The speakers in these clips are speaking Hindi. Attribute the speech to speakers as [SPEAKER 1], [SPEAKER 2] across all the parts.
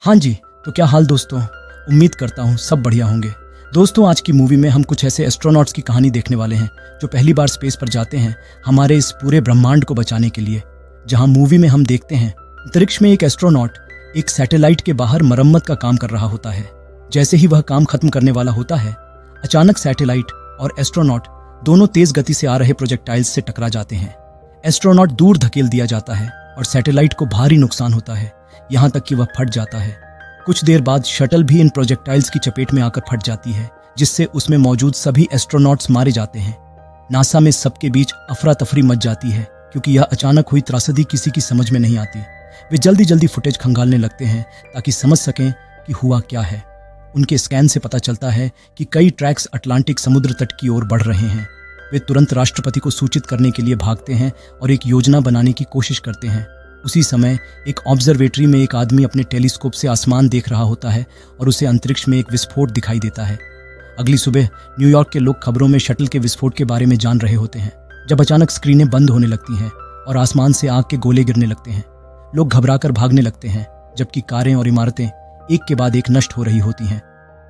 [SPEAKER 1] हाँ जी, तो क्या हाल दोस्तों। उम्मीद करता हूँ सब बढ़िया होंगे। दोस्तों, आज की मूवी में हम कुछ ऐसे एस्ट्रोनॉट्स की कहानी देखने वाले हैं जो पहली बार स्पेस पर जाते हैं हमारे इस पूरे ब्रह्मांड को बचाने के लिए। जहाँ मूवी में हम देखते हैं अंतरिक्ष में एक एस्ट्रोनॉट एक सैटेलाइट के बाहर मरम्मत का काम कर रहा होता है। जैसे ही वह काम खत्म करने वाला होता है, अचानक सैटेलाइट और एस्ट्रोनॉट दोनों तेज गति से आ रहे प्रोजेक्टाइल्स से टकरा जाते हैं। एस्ट्रोनॉट दूर धकेल दिया जाता है और सैटेलाइट को भारी नुकसान होता है, यहाँ तक कि वह फट जाता है। कुछ देर बाद शटल भी इन प्रोजेक्टाइल्स की चपेट में आकर फट जाती है, जिससे उसमें मौजूद सभी एस्ट्रोनॉट्स मारे जाते हैं। नासा में सबके बीच अफरा तफरी मच जाती है, क्योंकि यह अचानक हुई त्रासदी किसी की समझ में नहीं आती। वे जल्दी जल्दी फुटेज खंगालने लगते हैं ताकि समझ सकें कि हुआ क्या है। उनके स्कैन से पता चलता है कि कई ट्रैक्स अटलांटिक समुद्र तट की ओर बढ़ रहे हैं। वे तुरंत राष्ट्रपति को सूचित करने के लिए भागते हैं और एक योजना बनाने की कोशिश करते हैं। उसी समय एक ऑब्जर्वेटरी में एक आदमी अपने टेलीस्कोप से आसमान देख रहा होता है और उसे अंतरिक्ष में एक विस्फोट दिखाई देता है। अगली सुबह न्यूयॉर्क के लोग खबरों में शटल के विस्फोट के बारे में जान रहे होते हैं, जब अचानक स्क्रीनें बंद होने लगती हैं और आसमान से आग के गोले गिरने लगते हैं। लोग घबराकर भागने लगते हैं, जबकि कारें और इमारतें एक के बाद एक नष्ट हो रही होती हैं।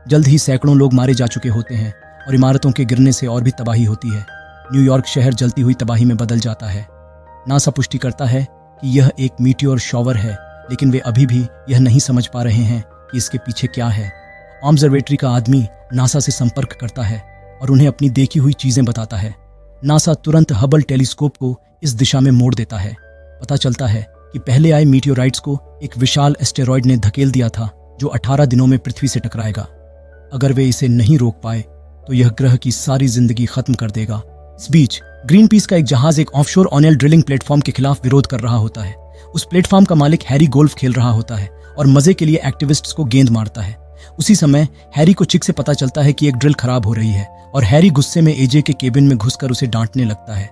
[SPEAKER 1] जल्द ही सैकड़ों लोग मारे जा चुके होते हैं और इमारतों के गिरने से और भी तबाही होती है। न्यूयॉर्क शहर जलती हुई तबाही में बदल जाता है। नासा पुष्टि करता है कि यह एक मीटियोर शॉवर है, लेकिन वे अभी भी यह नहीं समझ पा रहे हैं कि इसके पीछे क्या है। ऑब्जर्वेटरी का आदमी नासा से संपर्क करता है और उन्हें अपनी देखी हुई चीजें बताता है। नासा तुरंत हबल टेलीस्कोप को इस दिशा में मोड़ देता है। पता चलता है कि पहले आए मीटियोराइट्स को एक विशाल एस्टेरॉयड ने धकेल दिया था, जो 18 दिनों में पृथ्वी से टकराएगा। अगर वे इसे नहीं रोक पाए तो यह ग्रह की सारी जिंदगी खत्म कर देगा। इस बीच ग्रीन पीस का एक जहाज एक ऑफशोर ऑयल ड्रिलिंग प्लेटफॉर्म के खिलाफ विरोध कर रहा होता है। उस प्लेटफॉर्म का मालिक हैरी गोल्फ खेल रहा होता है और मजे के लिए एक्टिविस्ट्स को गेंद मारता है। उसी समय हैरी को चिक से पता चलता है कि एक ड्रिल खराब हो रही है और हैरी गुस्से में एजे के केबिन में घुसकर उसे डांटने लगता है।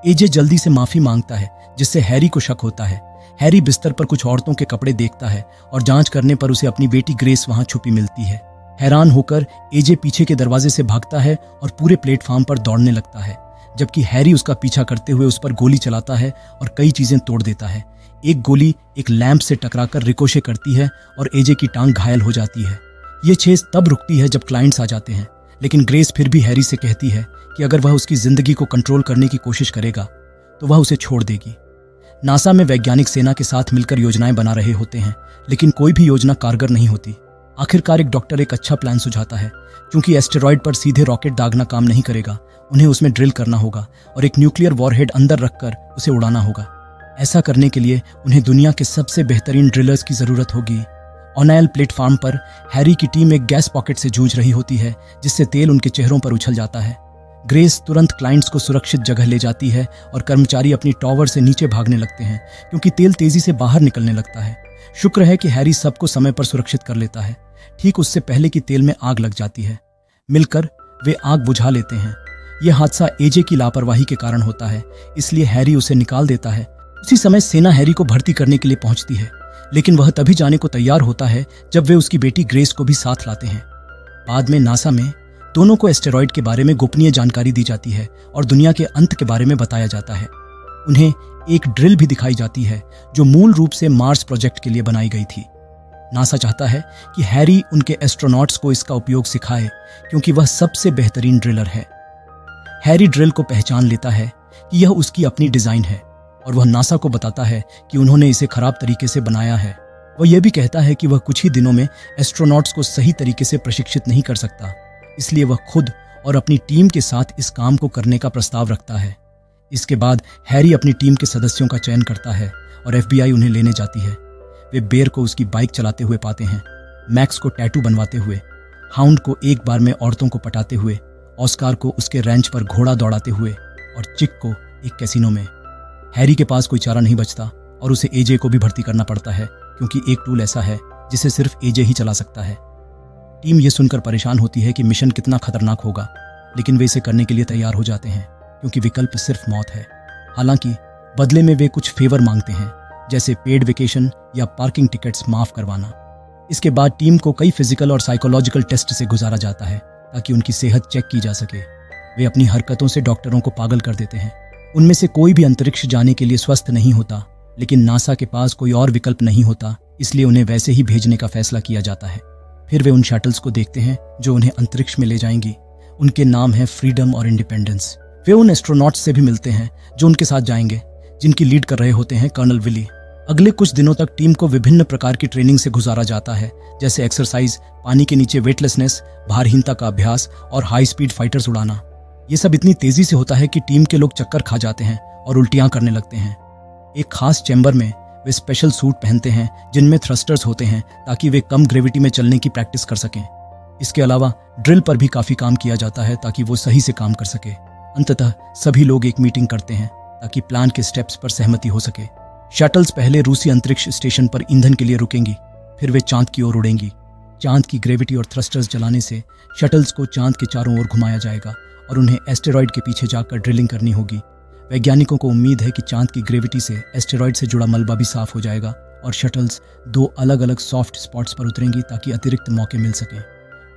[SPEAKER 1] एजे जल्दी से माफी मांगता है, जिससे हैरी को शक होता है। हैरी बिस्तर पर कुछ औरतों के कपड़े देखता है और जांच करने पर उसे अपनी बेटी ग्रेस वहां छुपी मिलती है। हैरान होकर एजे पीछे के दरवाजे से भागता है और पूरे प्लेटफॉर्म पर दौड़ने लगता है, जबकि हैरी उसका पीछा करते हुए उस पर गोली चलाता है और कई चीजें तोड़ देता है। एक गोली एक लैंप से टकराकर रिकोशे करती है और एजे की टांग घायल हो जाती है। ये चेज तब रुकती है जब क्लाइंट्स आ जाते हैं, लेकिन ग्रेस फिर भी हैरी से कहती है कि अगर वह उसकी जिंदगी को कंट्रोल करने की कोशिश करेगा तो वह उसे छोड़ देगी। नासा में वैज्ञानिक सेना के साथ मिलकर योजनाएं बना रहे होते हैं, लेकिन कोई भी योजना कारगर नहीं होती। आखिरकार एक डॉक्टर एक अच्छा प्लान सुझाता है। क्योंकि एस्टेरॉयड पर सीधे रॉकेट दागना काम नहीं करेगा, उन्हें उसमें ड्रिल करना होगा और एक न्यूक्लियर वॉरहेड अंदर रखकर उसे उड़ाना होगा। ऐसा करने के लिए उन्हें दुनिया के सबसे बेहतरीन ड्रिलर्स की जरूरत होगी। ऑनायल प्लेटफॉर्म पर हैरी की टीम एक गैस पॉकेट से जूझ रही होती है, जिससे तेल उनके चेहरों पर उछल जाता है। ग्रेस तुरंत क्लाइंट्स को सुरक्षित जगह ले जाती है और कर्मचारी अपनी टॉवर से नीचे भागने लगते हैं, क्योंकि तेल तेजी से बाहर निकलने लगता है। शुक्र है कि हैरी सबको समय पर सुरक्षित कर लेता है। ठीक उससे पहले कि तेल में आग लग जाती है। मिलकर वे आग बुझा लेते हैं। यह हादसा एजे की लापरवाही के कारण होता है, इसलिए हैरी उसे निकाल देता है। उसी समय सेना हैरी को भर्ती करने के लिए पहुंचती है, लेकिन वह तभी जाने को तैयार होता है जब वे उसकी बेटी ग्रेस को भी साथ लाते हैं। बाद में नासा में दोनों को एस्टेरॉयड के बारे में गोपनीय जानकारी दी जाती है और दुनिया के अंत के बारे में बताया जाता है। उन्हें एक ड्रिल भी दिखाई जाती है जो मूल रूप से मार्स प्रोजेक्ट के लिए बनाई गई थी। नासा चाहता है कि हैरी उनके एस्ट्रोनॉट्स को इसका उपयोग सिखाए, क्योंकि वह सबसे बेहतरीन ड्रिलर है। हैरी ड्रिल को पहचान लेता है कि यह उसकी अपनी डिजाइन है और वह नासा को बताता है कि उन्होंने इसे खराब तरीके से बनाया है। वह यह भी कहता है कि वह कुछ ही दिनों में एस्ट्रोनॉट्स को सही तरीके से प्रशिक्षित नहीं कर सकता, इसलिए वह खुद और अपनी टीम के साथ इस काम को करने का प्रस्ताव रखता है। इसके बाद हैरी अपनी टीम के सदस्यों का चयन करता है और FBI उन्हें लेने जाती है। वे बेर को उसकी बाइक चलाते हुए पाते हैं, मैक्स को टैटू बनवाते हुए, हाउंड को एक बार में औरतों को पटाते हुए, ऑस्कार को उसके रैंच पर घोड़ा दौड़ाते हुए और चिक को एक कैसीनो में। हैरी के पास कोई चारा नहीं बचता और उसे एजे को भी भर्ती करना पड़ता है, क्योंकि एक टूल ऐसा है जिसे सिर्फ एजे ही चला सकता है। टीम ये सुनकर परेशान होती है कि मिशन कितना खतरनाक होगा, लेकिन वे इसे करने के लिए तैयार हो जाते हैं, क्योंकि विकल्प सिर्फ मौत है। हालांकि बदले में वे कुछ फेवर मांगते हैं, जैसे पेड वेकेशन या पार्किंग टिकट्स माफ करवाना। इसके बाद टीम को कई फिजिकल और साइकोलॉजिकल टेस्ट से गुजारा जाता है ताकि उनकी सेहत चेक की जा सके। वे अपनी हरकतों से डॉक्टरों को पागल कर देते हैं। उनमें से कोई भी अंतरिक्ष जाने के लिए स्वस्थ नहीं होता, लेकिन नासा के पास कोई और विकल्प नहीं होता, इसलिए उन्हें वैसे ही भेजने का फैसला किया जाता है। फिर वे उन शटल्स को देखते हैं जो उन्हें अंतरिक्ष में ले जाएंगी। उनके नाम है फ्रीडम और इंडिपेंडेंस। वे उन एस्ट्रोनॉट्स से भी मिलते हैं जो उनके साथ जाएंगे, जिनकी लीड कर रहे होते हैं कर्नल विली। अगले कुछ दिनों तक टीम को विभिन्न प्रकार की ट्रेनिंग से गुजारा जाता है, जैसे एक्सरसाइज, पानी के नीचे वेटलेसनेस, भारहीनता का अभ्यास और हाई स्पीड फाइटर्स उड़ाना। ये सब इतनी तेजी से होता है कि टीम के लोग चक्कर खा जाते हैं और उल्टियां करने लगते हैं। एक खास चैम्बर में वे स्पेशल सूट पहनते हैं जिनमें थ्रस्टर्स होते हैं ताकि वे कम ग्रेविटी में चलने की प्रैक्टिस कर सकें। इसके अलावा ड्रिल पर भी काफी काम किया जाता है ताकि वो सही से काम कर सके। अंततः सभी लोग एक मीटिंग करते हैं ताकि प्लान के स्टेप्स पर सहमति हो सके। शटल्स पहले रूसी अंतरिक्ष स्टेशन पर ईंधन के लिए रुकेंगी, फिर वे चांद की ओर उड़ेंगी। चांद की ग्रेविटी और थ्रस्टर्स जलाने से शटल्स को चांद के चारों ओर घुमाया जाएगा और उन्हें एस्टेरॉयड के पीछे जाकर ड्रिलिंग करनी होगी। वैज्ञानिकों को उम्मीद है कि चांद की ग्रेविटी से एस्टेरॉयड से जुड़ा मलबा भी साफ हो जाएगा और शटल्स 2 अलग अलग सॉफ्ट स्पॉट्स पर उतरेंगी ताकि अतिरिक्त मौके मिल सकें।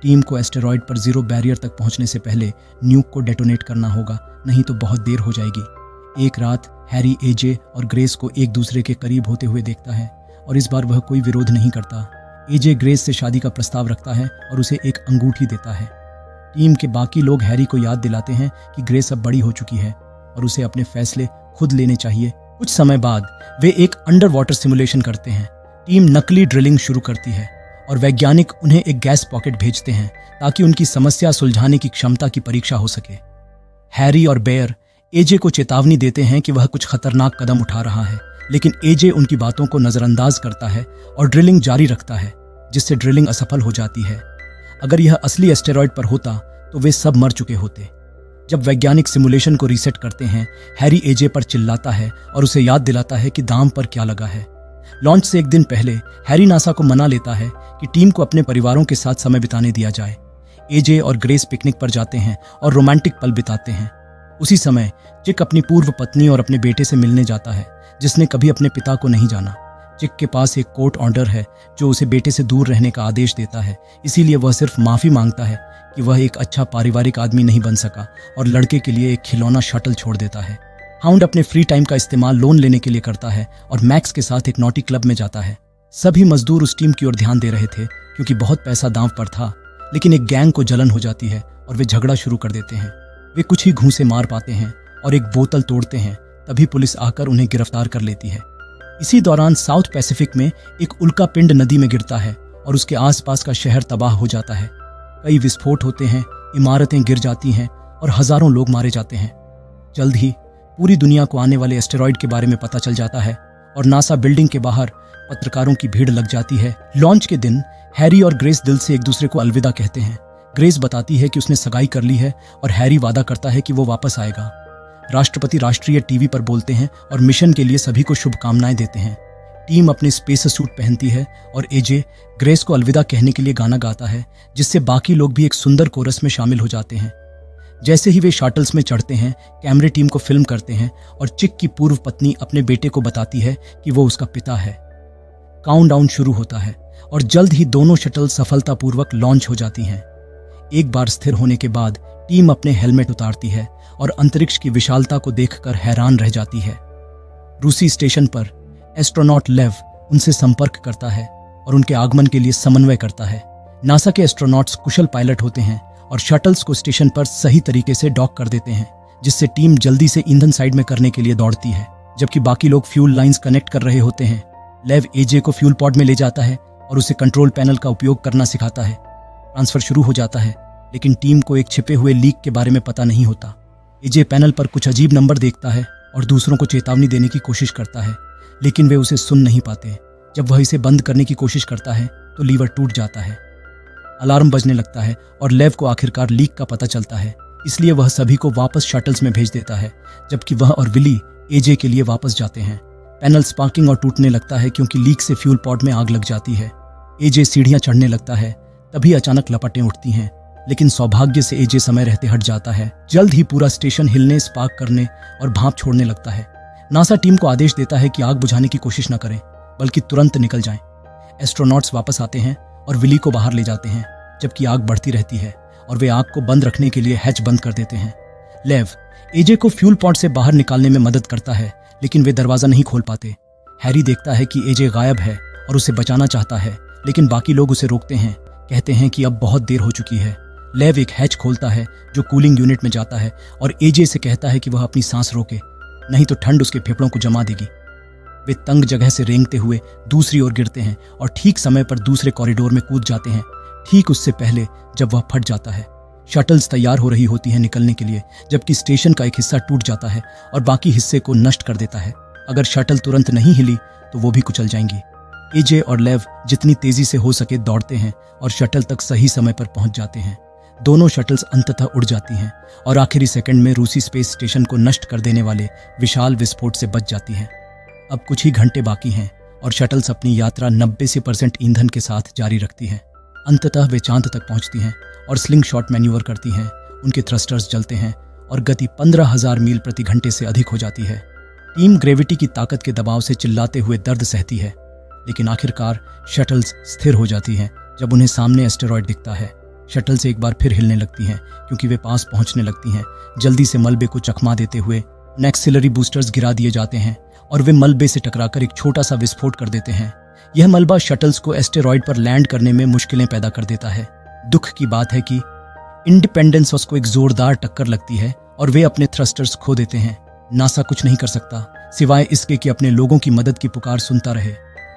[SPEAKER 1] टीम को एस्टेरॉयड पर 0 बैरियर तक पहुंचने से पहले न्यूक को डेटोनेट करना होगा, नहीं तो बहुत देर हो जाएगी। एक रात हैरी एजे और ग्रेस को एक दूसरे के करीब होते हुए देखता है और इस बार वह कोई विरोध नहीं करता। एजे ग्रेस से शादी का प्रस्ताव रखता है और उसे एक अंगूठी देता है। टीम के बाकी लोग हैरी को याद दिलाते हैं कि ग्रेस अब बड़ी हो चुकी है और उसे अपने फैसले खुद लेने चाहिए। कुछ समय बाद वे एक अंडर वाटर सिमुलेशन करते हैं। टीम नकली ड्रिलिंग शुरू करती है और वैज्ञानिक उन्हें एक गैस पॉकेट भेजते हैं ताकि उनकी समस्या सुलझाने की क्षमता की परीक्षा हो सके। हैरी और बेयर एजे को चेतावनी देते हैं कि वह कुछ खतरनाक कदम उठा रहा है, लेकिन एजे उनकी बातों को नजरअंदाज करता है और ड्रिलिंग जारी रखता है, जिससे ड्रिलिंग असफल हो जाती है। अगर यह असली एस्टेरॉयड पर होता तो वे सब मर चुके होते। जब वैज्ञानिक सिमुलेशन को रीसेट करते हैं, हैरी एजे पर चिल्लाता है और उसे याद दिलाता है कि दाम पर क्या लगा है। लॉन्च से एक दिन पहले हैरी नासा को मना लेता है कि टीम को अपने परिवारों के साथ समय बिताने दिया जाए। एजे और ग्रेस पिकनिक पर जाते हैं और रोमांटिक पल बिताते हैं। उसी समय चिक अपनी पूर्व पत्नी और अपने बेटे से मिलने जाता है, जिसने कभी अपने पिता को नहीं जाना। चिक के पास एक कोर्ट ऑर्डर है जो उसे बेटे से दूर रहने का आदेश देता है, इसीलिए वह सिर्फ माफी मांगता है कि वह एक अच्छा पारिवारिक आदमी नहीं बन सका और लड़के के लिए एक खिलौना शटल छोड़ देता है। हाउंड अपने फ्री टाइम का इस्तेमाल लोन लेने के लिए करता है और मैक्स के साथ एक नॉटी क्लब में जाता है। सभी मजदूर उस टीम की ओर ध्यान दे रहे थे क्योंकि बहुत पैसा दांव पर था, लेकिन एक गैंग को जलन हो जाती है और वे झगड़ा शुरू कर देते हैं। वे कुछ ही घूंसे मार पाते हैं और एक बोतल तोड़ते हैं, तभी पुलिस आकर उन्हें गिरफ्तार कर लेती है। इसी दौरान साउथ पैसिफिक में एक उल्का पिंड नदी में गिरता है और उसके आसपास का शहर तबाह हो जाता है। कई विस्फोट होते हैं, इमारतें गिर जाती हैं और हजारों लोग मारे जाते हैं। जल्द ही पूरी दुनिया को आने वाले एस्टेरॉयड के बारे में पता चल जाता है और नासा बिल्डिंग के बाहर पत्रकारों की भीड़ लग जाती है। लॉन्च के दिन हैरी और ग्रेस दिल से एक दूसरे को अलविदा कहते हैं। ग्रेस बताती है कि उसने सगाई कर ली है और हैरी वादा करता है कि वो वापस आएगा। राष्ट्रपति राष्ट्रीय टीवी पर बोलते हैं और मिशन के लिए सभी को शुभकामनाएं देते हैं। टीम अपने स्पेस सूट पहनती है और एजे ग्रेस को अलविदा कहने के लिए गाना गाता है, जिससे बाकी लोग भी एक सुंदर कोरस में शामिल हो जाते हैं। जैसे ही वे शटल्स में चढ़ते हैं, कैमरे टीम को फिल्म करते हैं और चिक की पूर्व पत्नी अपने बेटे को बताती है कि वो उसका पिता है। काउंटडाउन शुरू होता है और जल्द ही दोनों शटल सफलतापूर्वक लॉन्च हो जाती हैं। एक बार स्थिर होने के बाद टीम अपने हेलमेट उतारती है और अंतरिक्ष की विशालता को देखकर हैरान रह जाती है। रूसी स्टेशन पर एस्ट्रोनॉट लेव उनसे संपर्क करता है और उनके आगमन के लिए समन्वय करता है। नासा के एस्ट्रोनॉट्स कुशल पायलट होते हैं और शटल्स को स्टेशन पर सही तरीके से डॉक कर देते हैं, जिससे टीम जल्दी से ईंधन साइड में करने के लिए दौड़ती है, जबकि बाकी लोग फ्यूल लाइंस कनेक्ट कर रहे होते हैं। लेव एजे को फ्यूल पॉड में ले जाता है और उसे कंट्रोल पैनल का उपयोग करना सिखाता है। ट्रांसफर शुरू हो जाता है, लेकिन टीम को एक छिपे हुए लीक के बारे में पता नहीं होता। एजे पैनल पर कुछ अजीब नंबर देखता है और दूसरों को चेतावनी देने की कोशिश करता है, लेकिन वे उसे सुन नहीं पाते। जब वह इसे बंद करने की कोशिश करता है तो लीवर टूट जाता है। अलार्म बजने लगता है और लेव को आखिरकार लीक का पता चलता है, इसलिए वह सभी को वापस शटल्स में भेज देता है, जबकि वह और विली एजे के लिए वापस जाते हैं। पैनल स्पार्किंग और टूटने लगता है क्योंकि लीक से फ्यूल पॉड में आग लग जाती है। एजे सीढ़ियां चढ़ने लगता है, तभी अचानक लपटें उठती हैं, लेकिन सौभाग्य से एजे समय रहते हट जाता है। जल्द ही पूरा स्टेशन हिलने, स्पार्क करने और भाप छोड़ने लगता है। नासा टीम को आदेश देता है कि आग बुझाने की कोशिश न करें, बल्कि तुरंत निकल जाएं। एस्ट्रोनॉट्स वापस आते हैं और विली को बाहर ले जाते हैं, जबकि आग बढ़ती रहती है और वे आग को बंद रखने के लिए हैच बंद कर देते हैं। लेव एजे को फ्यूल पॉड से बाहर निकालने में मदद करता है, लेकिन वे दरवाजा नहीं खोल पाते। हैरी देखता है कि एजे गायब है और उसे बचाना चाहता है, लेकिन बाकी लोग उसे रोकते हैं, कहते हैं कि अब बहुत देर हो चुकी है। लेव एक हैच खोलता है जो कूलिंग यूनिट में जाता है और एजे से कहता है कि वह अपनी सांस रोके, नहीं तो ठंड उसके फेफड़ों को जमा देगी। वे तंग जगह से रेंगते हुए दूसरी ओर गिरते हैं और ठीक समय पर दूसरे कॉरिडोर में कूद जाते हैं, ठीक उससे पहले जब वह फट जाता है। शटल्स तैयार हो रही होती हैं निकलने के लिए, जबकि स्टेशन का एक हिस्सा टूट जाता है और बाकी हिस्से को नष्ट कर देता है। अगर शटल तुरंत नहीं हिली तो वो भी कुचल जाएंगी। एजे और लेव जितनी तेजी से हो सके दौड़ते हैं और शटल तक सही समय पर पहुंच जाते हैं। दोनों शटल्स अंततः उड़ जाती हैं और आखिरी सेकंड में रूसी स्पेस स्टेशन को नष्ट कर देने वाले विशाल विस्फोट से बच जाती हैं। अब कुछ ही घंटे बाकी हैं और शटल्स अपनी यात्रा 90% ईंधन के साथ जारी रखती हैं। अंततः वे चांद तक पहुंचती हैं और स्लिंग शॉट मैन्यूवर करती हैं। उनके थ्रस्टर्स जलते हैं और गति 15,000 मील प्रति घंटे से अधिक हो जाती है। टीम ग्रेविटी की ताकत के दबाव से चिल्लाते हुए दर्द सहती है, लेकिन आखिरकार शटल्स स्थिर हो जाती हैं जब उन्हें सामने एस्टेरॉयड दिखता है। शटल से एक बार फिर हिलने लगती हैं क्योंकि वे पास पहुंचने लगती हैं। जल्दी से मलबे को चकमा देते हुए एक्सिलरी बूस्टर्स गिरा दिए जाते हैं और वे मलबे से टकराकर एक छोटा सा विस्फोट कर देते हैं। यह मलबा शटल्स को एस्टेरॉयड पर लैंड करने में मुश्किलें पैदा कर देता है। दुख की बात है कि इंडिपेंडेंस को एक जोरदार टक्कर लगती है और वे अपने थ्रस्टर्स खो देते हैं। नासा कुछ नहीं कर सकता सिवाय इसके कि अपने लोगों की मदद की पुकार सुनता रहे।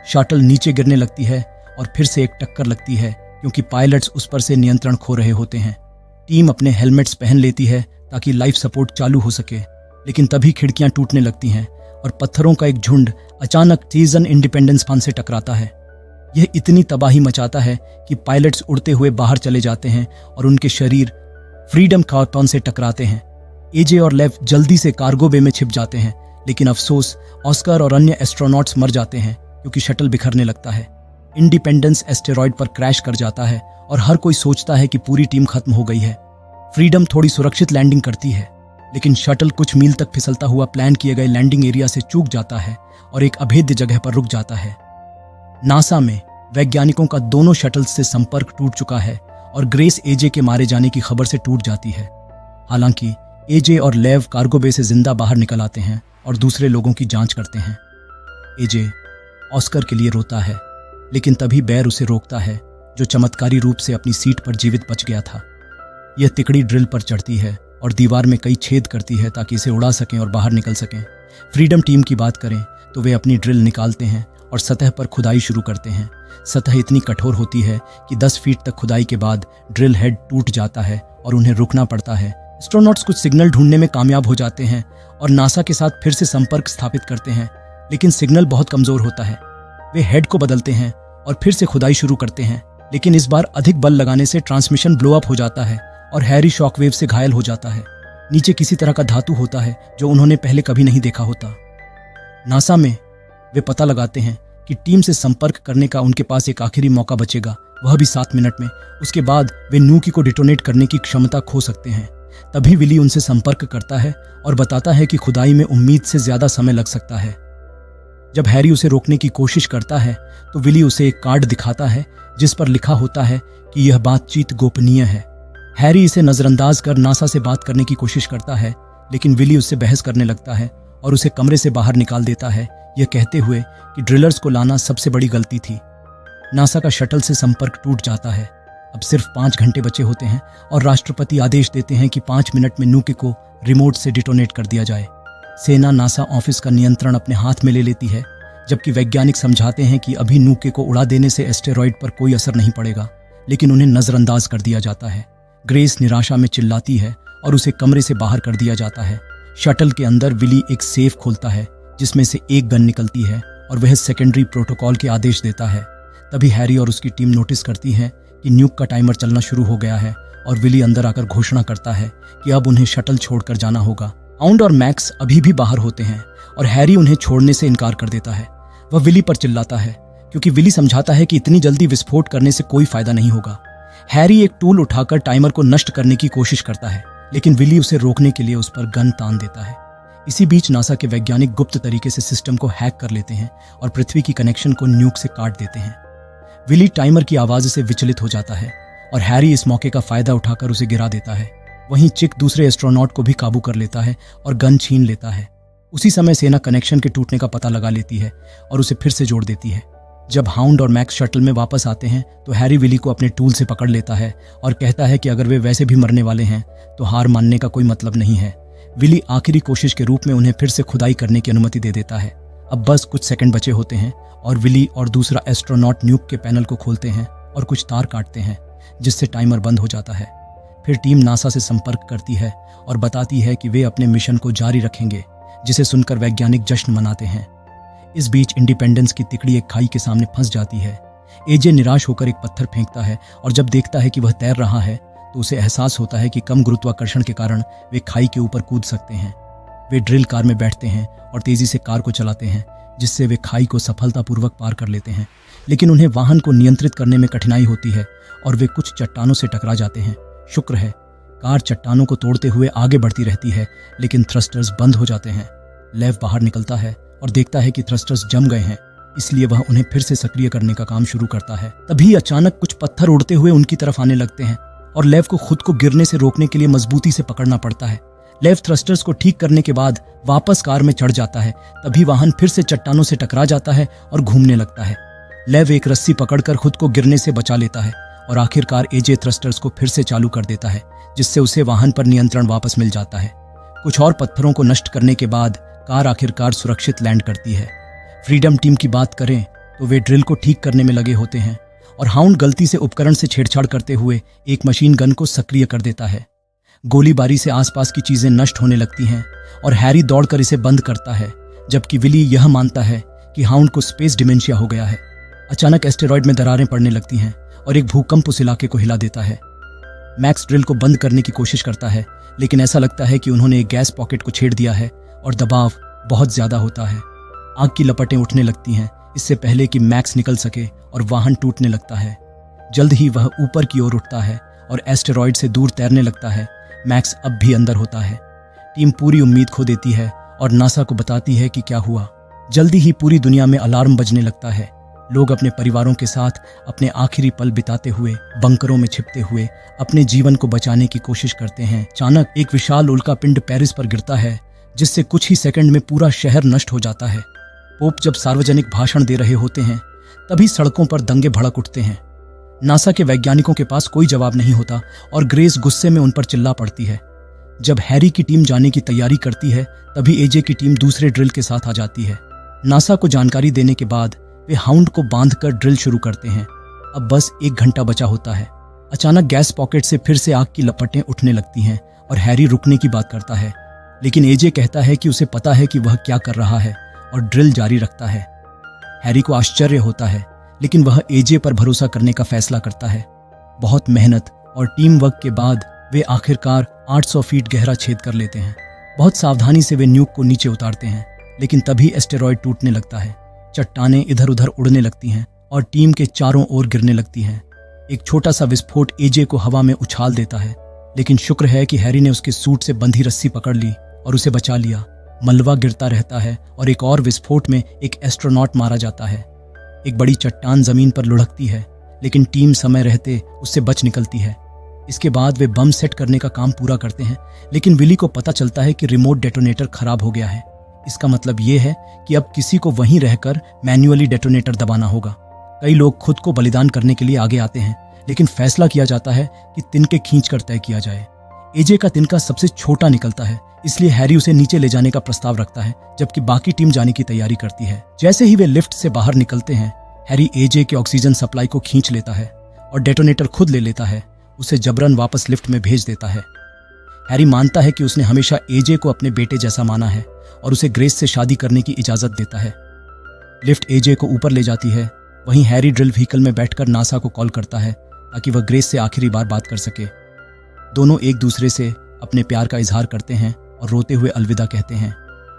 [SPEAKER 1] शटल नीचे गिरने लगती है और फिर से एक टक्कर लगती है क्योंकि पायलट्स उस पर से नियंत्रण खो रहे होते हैं। टीम अपने हेलमेट्स पहन लेती है ताकि लाइफ सपोर्ट चालू हो सके, लेकिन तभी खिड़कियां टूटने लगती हैं और पत्थरों का एक झुंड अचानक सीजन इंडिपेंडेंस फान से टकराता है। यह इतनी तबाही मचाता है कि पायलट्स उड़ते हुए बाहर चले जाते हैं और उनके शरीर फ्रीडम कॉर्पन से टकराते हैं। एजे और लेव जल्दी से कार्गो बे में छिप जाते हैं, लेकिन अफसोस ऑस्कर और अन्य एस्ट्रोनॉट्स मर जाते हैं क्योंकि शटल बिखरने लगता है। इंडिपेंडेंस एस्टेरॉयड पर क्रैश कर जाता है और हर कोई सोचता है कि पूरी टीम खत्म हो गई है। फ्रीडम थोड़ी सुरक्षित लैंडिंग करती है, लेकिन शटल कुछ मील तक फिसलता हुआ प्लान किए गए लैंडिंग एरिया से चूक जाता है और एक अभेद्य जगह पर रुक जाता है। नासा में वैज्ञानिकों का दोनों शटल्स से संपर्क टूट चुका है और ग्रेस एजे के मारे जाने की खबर से टूट जाती है। हालांकि एजे और लेव कार्गो बे से जिंदा बाहर निकल आते हैं और दूसरे लोगों की जांच करते हैं। एजे ऑस्कर के लिए रोता है, लेकिन तभी बैर उसे रोकता है, जो चमत्कारी रूप से अपनी सीट पर जीवित बच गया था। यह तिकड़ी ड्रिल पर चढ़ती है और दीवार में कई छेद करती है ताकि इसे उड़ा सकें और बाहर निकल सकें। फ्रीडम टीम की बात करें तो वे अपनी ड्रिल निकालते हैं और सतह पर खुदाई शुरू करते हैं। सतह इतनी कठोर होती है कि 10 फीट तक खुदाई के बाद ड्रिल हेड टूट जाता है और उन्हें रुकना पड़ता है। एस्ट्रोनॉट्स कुछ सिग्नल ढूंढने में कामयाब हो जाते हैं और नासा के साथ फिर से संपर्क स्थापित करते हैं, लेकिन सिग्नल बहुत कमजोर होता है। वे हेड को बदलते हैं और फिर से खुदाई शुरू करते हैं, लेकिन इस बार अधिक बल लगाने से ट्रांसमिशन ब्लो अप हो जाता है और हैरी शॉकवेव से घायल हो जाता है। नीचे किसी तरह का धातु होता है जो उन्होंने पहले कभी नहीं देखा होता। नासा में वे पता लगाते हैं कि टीम से संपर्क करने का उनके पास एक आखिरी मौका बचेगा, वह भी 7 मिनट में। उसके बाद वे न्यूकी को डिटोनेट करने की क्षमता खो सकते हैं। तभी विली उनसे संपर्क करता है और बताता है कि खुदाई में उम्मीद से ज्यादा समय लग सकता है। जब हैरी उसे रोकने की कोशिश करता है तो विली उसे एक कार्ड दिखाता है जिस पर लिखा होता है कि यह बातचीत गोपनीय है। हैरी इसे नजरअंदाज कर नासा से बात करने की कोशिश करता है, लेकिन विली उससे बहस करने लगता है और उसे कमरे से बाहर निकाल देता है, यह कहते हुए कि ड्रिलर्स को लाना सबसे बड़ी गलती थी। नासा का शटल से संपर्क टूट जाता है। अब सिर्फ 5 घंटे बचे होते हैं और राष्ट्रपति आदेश देते हैं कि 5 मिनट में न्यूकी को रिमोट से डिटोनेट कर दिया जाए। सेना नासा ऑफिस का नियंत्रण अपने हाथ में ले लेती है, जबकि वैज्ञानिक समझाते हैं कि अभी न्यूकी को उड़ा देने से एस्टेरॉयड पर कोई असर नहीं पड़ेगा, लेकिन उन्हें नजरअंदाज कर दिया जाता है। ग्रेस निराशा में चिल्लाती है और उसे कमरे से बाहर कर दिया जाता है। शटल के अंदर विली एक सेफ खोलता है जिसमें से एक गन निकलती है और वह सेकेंडरी प्रोटोकॉल के आदेश देता है। तभी हैरी और उसकी टीम नोटिस करती है कि न्यूक का टाइमर चलना शुरू हो गया है और विली अंदर आकर घोषणा करता है कि अब उन्हें शटल छोड़कर जाना होगा। हाउंड और मैक्स अभी भी बाहर होते हैं और हैरी उन्हें छोड़ने से इनकार कर देता है। वह विली पर चिल्लाता है क्योंकि विली समझाता है कि इतनी जल्दी विस्फोट करने से कोई फायदा नहीं होगा। हैरी एक टूल उठाकर टाइमर को नष्ट करने की कोशिश करता है, लेकिन विली उसे रोकने के लिए उस पर गन तान देता है। इसी बीच नासा के वैज्ञानिक गुप्त तरीके से सिस्टम को हैक कर लेते हैं और पृथ्वी की कनेक्शन को न्यूक से काट देते हैं। विली टाइमर की आवाज से विचलित हो जाता है और हैरी इस मौके का फायदा उठाकर उसे गिरा देता है। वहीं चिक दूसरे एस्ट्रोनॉट को भी काबू कर लेता है और गन छीन लेता है। उसी समय सेना कनेक्शन के टूटने का पता लगा लेती है और उसे फिर से जोड़ देती है। जब हाउंड और मैक्स शटल में वापस आते हैं तो हैरी विली को अपने टूल से पकड़ लेता है और कहता है कि अगर वे वैसे भी मरने वाले हैं तो हार मानने का कोई मतलब नहीं है। विली आखिरी कोशिश के रूप में उन्हें फिर से खुदाई करने की अनुमति दे देता है। अब बस कुछ सेकंड बचे होते हैं और विली और दूसरा एस्ट्रोनॉट न्यूक के पैनल को खोलते हैं और कुछ तार काटते हैं, जिससे टाइमर बंद हो जाता है। फिर टीम नासा से संपर्क करती है और बताती है कि वे अपने मिशन को जारी रखेंगे, जिसे सुनकर वैज्ञानिक जश्न मनाते हैं। इस बीच इंडिपेंडेंस की तिकड़ी एक खाई के सामने फंस जाती है। एजे निराश होकर एक पत्थर फेंकता है और जब देखता है कि वह तैर रहा है तो उसे एहसास होता है कि कम गुरुत्वाकर्षण के कारण वे खाई के ऊपर कूद सकते हैं। वे ड्रिल कार में बैठते हैं और तेजी से कार को चलाते हैं, जिससे वे खाई को सफलतापूर्वक पार कर लेते हैं। लेकिन उन्हें वाहन को नियंत्रित करने में कठिनाई होती है और वे कुछ चट्टानों से टकरा जाते हैं। शुक्र है, कार चट्टानों को तोड़ते हुए आगे बढ़ती रहती है, लेकिन थ्रस्टर्स बंद हो जाते हैं। लेव बाहर निकलता है और देखता है कि थ्रस्टर्स जम गए हैं, इसलिए वह उन्हें फिर से सक्रिय करने का काम शुरू करता है। तभी अचानक कुछ पत्थर उड़ते हुए उनकी तरफ आने लगते हैं और लेव को खुद को गिरने से रोकने के लिए मजबूती से पकड़ना पड़ता है। लेव थ्रस्टर्स को ठीक करने के बाद वापस कार में चढ़ जाता है। तभी वाहन फिर से चट्टानों से टकरा जाता है और घूमने लगता है। लेव एक रस्सी पकड़कर खुद को गिरने से बचा लेता है और आखिरकार एजे थ्रस्टर्स को फिर से चालू कर देता है, जिससे उसे वाहन पर नियंत्रण वापस मिल जाता है। कुछ और पत्थरों को नष्ट करने के बाद कार आखिरकार सुरक्षित लैंड करती है। फ्रीडम टीम की बात करें तो वे ड्रिल को ठीक करने में लगे होते हैं और हाउंड गलती से उपकरण से छेड़छाड़ करते हुए एक मशीन गन को सक्रिय कर देता है। गोलीबारी से आसपास की चीजें नष्ट होने लगती हैं और हैरी दौड़कर इसे बंद करता है, जबकि विली यह मानता है कि हाउंड को स्पेस डिमेंशिया हो गया है। अचानक एस्टेरॉयड में दरारें पड़ने लगती हैं और एक भूकंप उस इलाके को हिला देता है। मैक्स ड्रिल को बंद करने की कोशिश करता है, लेकिन ऐसा लगता है कि उन्होंने एक गैस पॉकेट को छेड़ दिया है और दबाव बहुत ज्यादा होता है। आग की लपटें उठने लगती हैं इससे पहले कि मैक्स निकल सके और वाहन टूटने लगता है। जल्द ही वह ऊपर की ओर उठता है और एस्टेरॉयड से दूर तैरने लगता है। मैक्स अब भी अंदर होता है। टीम पूरी उम्मीद खो देती है और नासा को बताती है कि क्या हुआ। जल्दी ही पूरी दुनिया में अलार्म बजने लगता है। लोग अपने परिवारों के साथ अपने आखिरी पल बिताते हुए बंकरों में छिपते हुए अपने जीवन को बचाने की कोशिश करते हैं। अचानक एक विशाल उल्कापिंड पेरिस पर गिरता है, जिससे कुछ ही सेकंड में पूरा शहर नष्ट हो जाता है। पोप जब सार्वजनिक भाषण दे रहे होते हैं तभी सड़कों पर दंगे भड़क उठते हैं। नासा के वैज्ञानिकों के पास कोई जवाब नहीं होता और ग्रेस गुस्से में उन पर चिल्ला पड़ती है। जब हैरी की टीम जाने की तैयारी करती है तभी एजे की टीम दूसरे ड्रिल के साथ आ जाती है। नासा को जानकारी देने के बाद वे हाउंड को बांधकर ड्रिल शुरू करते हैं। अब बस 1 घंटा बचा होता है। अचानक गैस पॉकेट से फिर से आग की लपटें उठने लगती हैं और हैरी रुकने की बात करता है, लेकिन एजे कहता है कि उसे पता है कि वह क्या कर रहा है और ड्रिल जारी रखता है। हैरी को आश्चर्य होता है, लेकिन वह एजे पर भरोसा करने का फैसला करता है। बहुत मेहनत और टीम वर्क के बाद वे आखिरकार 800 फीट गहरा छेद कर लेते हैं। बहुत सावधानी से वे न्यूक को नीचे उतारते हैं, लेकिन तभी एस्टेरॉयड टूटने लगता है। चट्टानें इधर उधर उड़ने लगती हैं और टीम के चारों ओर गिरने लगती हैं। एक छोटा सा विस्फोट एजे को हवा में उछाल देता है, लेकिन शुक्र है कि हैरी ने उसके सूट से बंधी रस्सी पकड़ ली और उसे बचा लिया। मलबा गिरता रहता है और एक और विस्फोट में एक एस्ट्रोनॉट मारा जाता है। एक बड़ी चट्टान जमीन पर लुढ़कती है, लेकिन टीम समय रहते उससे बच निकलती है। इसके बाद वे बम सेट करने का काम पूरा करते हैं, लेकिन विली को पता चलता है कि रिमोट डेटोनेटर खराब हो गया है। इसका मतलब ये है कि अब किसी को वहीं रहकर मैन्युअली डेटोनेटर दबाना होगा। कई लोग खुद को बलिदान करने के लिए आगे आते हैं, लेकिन फैसला किया जाता है कि तिनके खींचकर तय किया जाए। एजे का तिनका सबसे छोटा निकलता है, इसलिए हैरी उसे नीचे ले जाने का प्रस्ताव रखता है, जबकि बाकी टीम जाने की तैयारी करती है। जैसे ही वे लिफ्ट से बाहर निकलते हैं, हैरी एजे के ऑक्सीजन सप्लाई को खींच लेता है और डेटोनेटर खुद ले लेता है। उसे जबरन वापस लिफ्ट में भेज देता है। हैरी मानता है कि उसने हमेशा एजे को अपने बेटे जैसा माना है और उसे ग्रेस से शादी करने की इजाजत देता है। लिफ्ट एजे को ऊपर ले जाती है। वहीं हैरी ड्रिल व्हीकल में बैठकर नासा को कॉल करता है ताकि वह ग्रेस से आखिरी बार बात कर सके। दोनों एक दूसरे से अपने प्यार का इजहार करते हैं और रोते हुए अलविदा कहते हैं।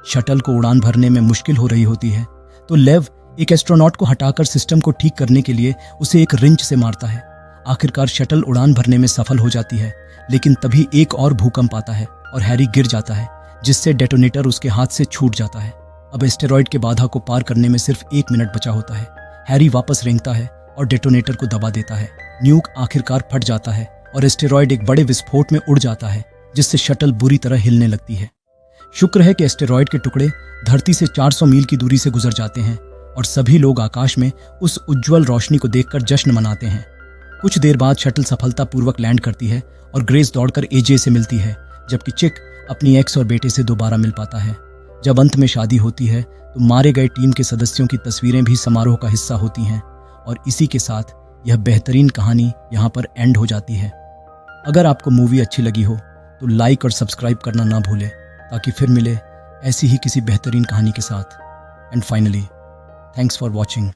[SPEAKER 1] शटल को उड़ान भरने में मुश्किल हो रही होती है तो लेव एक एस्ट्रोनॉट को हटाकर सिस्टम को ठीक करने के लिए उसे एक रिंच से मारता है। आखिरकार शटल उड़ान भरने में सफल हो जाती है, लेकिन तभी एक और भूकंप आता है और हैरी गिर जाता है, जिससे डेटोनेटर उसके हाथ से छूट जाता है। अब एस्टेरॉयड के बाधा को पार करने में सिर्फ 1 मिनट बचा होता है। हैरी वापस रेंगता है और डेटोनेटर को दबा देता है। न्यूक आखिरकार फट जाता है और एस्टेरॉयड एक बड़े विस्फोट में उड़ जाता है, जिससे शटल बुरी तरह हिलने लगती है। शुक्र है कि एस्टेरॉयड के टुकड़े धरती से 400 मील की दूरी से गुजर जाते हैं और सभी लोग आकाश में उस उज्जवल रोशनी को देखकर जश्न मनाते हैं। कुछ देर बाद शटल सफलतापूर्वक लैंड करती है और ग्रेस दौड़कर एजे से मिलती है, जबकि चिक अपनी एक्स और बेटे से दोबारा मिल पाता है। जब अंत में शादी होती है तो मारे गए टीम के सदस्यों की तस्वीरें भी समारोह का हिस्सा होती हैं और इसी के साथ यह बेहतरीन कहानी यहाँ पर एंड हो जाती है। अगर आपको मूवी अच्छी लगी हो तो लाइक और सब्सक्राइब करना ना भूलें ताकि फिर मिले ऐसी ही किसी बेहतरीन कहानी के साथ। And finally, thanks for watching.